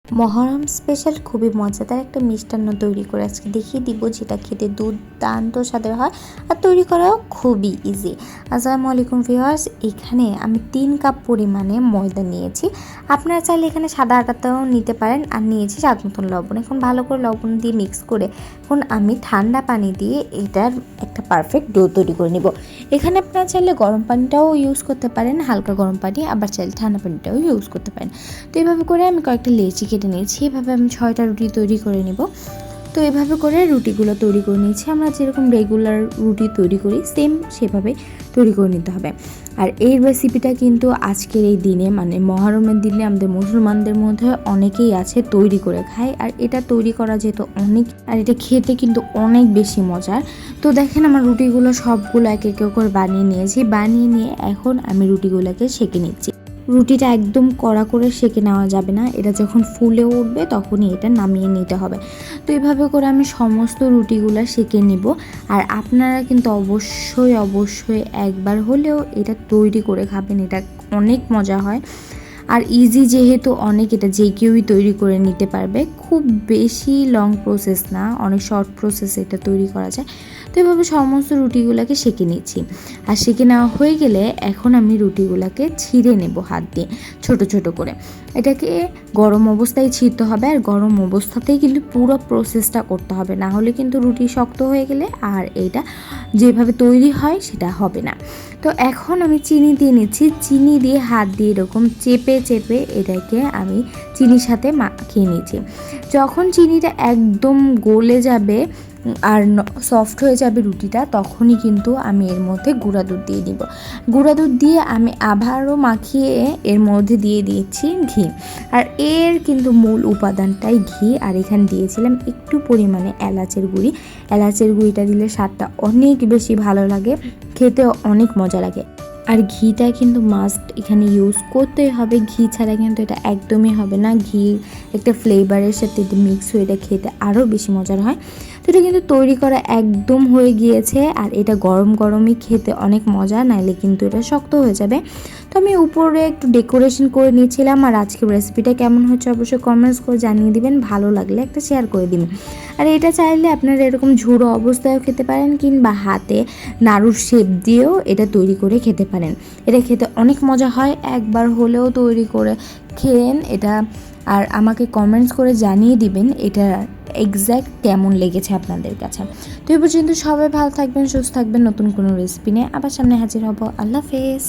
Muharram special খুবই মজাদার একটা মিষ্টান্ন তৈরি করে আজকে দেখিয়ে দিব, যেটা খেতে দুর্দান্ত স্বাদের হয় আর তৈরি করাও খুবই ইজি। আসসালামু আলাইকুম ভিউয়ার্স, এখানে আমি 3 কাপ পরিমাণে ময়দা নিয়েছি। আপনারা চাইলে এখানে সাদা আটাটাও নিতে পারেন। আর নিয়েছি স্বাদ মতন লবণ। এখন ভালো করে লবণ দিয়ে মিক্স করে এখন আমি ঠান্ডা পানি দিয়ে এটার একটা পারফেক্ট ডো তৈরি করে নিব। এখানে আপনারা চাইলে গরম পানিটাও ইউজ করতে পারেন, হালকা গরম পানি, আবার চাইলে ঠান্ডা পানিটাও ইউজ করতে পারেন। তো এইভাবে করে আমি কয়েকটা লেচি কেটে নিয়েছি। এভাবে আমি 6টা রুটি তৈরি করে নেব। তো এভাবে করে রুটিগুলো তৈরি করে নিয়েছি। আমরা যেরকম রেগুলার রুটি তৈরি করি সেম সেভাবে তৈরি করে নিতে হবে। আর এই রেসিপিটা কিন্তু আজকের এই দিনে, মানে মহরমের দিনে আমাদের মুসলমানদের মধ্যে অনেকেই আছে তৈরি করে খায়। আর এটা তৈরি করা যেত অনেক, আর এটা খেতে কিন্তু অনেক বেশি মজার। তো দেখেন আমার রুটিগুলো সবগুলো এক এক করে বানিয়ে নিয়েছি। বানিয়ে নিয়ে এখন আমি রুটিগুলোকে সেঁকে নিচ্ছি। রুটিটা একদম কড়া করে সেঁকে নেওয়া যাবে না, এটা যখন ফুলে উঠবে তখনই এটা নামিয়ে নিতে হবে। তো এইভাবে করে আমি সমস্ত রুটিগুলো সেঁকে নিব। আর আপনারা কিন্তু অবশ্যই একবার হলেও এটা তৈরি করে খাবেন, এটা অনেক মজা হয়। আর ইজি যেহেতু অনেক, এটা যে কেউই তৈরি করে নিতে পারবে। খুব বেশি লং প্রসেস না, অনেক শর্ট প্রসেস এটা তৈরি করা যায়। তো এভাবে সমস্ত রুটিগুলোকে সেঁকে নিচ্ছি। আর সেঁকে নেওয়া হয়ে গেলে এখন আমি রুটিগুলোকে ছিঁড়ে নেব হাত দিয়ে ছোট ছোট করে। এটাকে গরম অবস্থায় ছিঁড়তে হবে, আর গরম অবস্থাতেই কিন্তু পুরো প্রসেসটা করতে হবে, না হলে কিন্তু রুটি শক্ত হয়ে গেলে আর এইটা যেভাবে তৈরি হয় সেটা হবে না। তো এখন আমি চিনি দিয়ে নিচ্ছি। চিনি দিয়ে হাত দিয়ে এরকম চেপে চেপে এটাকে আমি চিনির সাথে মাখিয়ে নিচ্ছি। যখন চিনিটা একদম গলে যাবে আর সফট হয়ে যাবে রুটিটা, তখনই কিন্তু আমি এর মধ্যে গুঁড়া দুধ দিয়ে দিব। গুঁড়া দুধ দিয়ে আমি আবারও মাখিয়ে এর মধ্যে দিয়ে দিয়েছি ঘি। আর এর কিন্তু মূল উপাদানটাই ঘি। আর এখানে দিয়েছিলাম একটু পরিমাণে এলাচের গুঁড়ি। এলাচের গুঁড়িটা দিলে স্বাদটা অনেক বেশি ভালো লাগে, খেতেও অনেক মজা লাগে। আর ঘিটা কিন্তু মাস্ট এখানে ইউজ করতেই হবে, ঘি ছাড়া কিন্তু এটা একদমই হবে না। ঘি একটা ফ্লেভারের সাথে মিক্স হয়ে এটা খেতে আরও বেশি মজার হয়। তো এটা কিন্তু তৈরি করা একদম হয়ে গিয়েছে। আর এটা গরম গরমই খেতে অনেক মজা, নাইলে কিন্তু এটা শক্ত হয়ে যাবে। তো আমি উপরে একটু ডেকোরেশন করে নিয়েছিলাম। আর আজকের রেসিপিটা কেমন হচ্ছে অবশ্যই কমেন্টস করে জানিয়ে দিবেন, ভালো লাগলে একটা শেয়ার করে দিবেন। আর এটা চাইলে আপনারা এরকম ঝুড়ো অবস্থায়ও খেতে পারেন, কিংবা হাতে নাড়ুর শেপ দিয়েও এটা তৈরি করে খেতে পারেন। এটা খেতে অনেক মজা হয়, একবার হলেও তৈরি করে খেয়েন এটা। আর আমাকে কমেন্টস করে জানিয়ে দিবেন এটা এক্স্যাক্ট কেমন লেগেছে আপনাদের কাছে। তো এই পর্যন্ত সবাই ভালো থাকবেন, সুস্থ থাকবেন। নতুন কোনো রেসিপি নিয়ে আবার সামনে হাজির হব। আল্লাহ হাফেজ।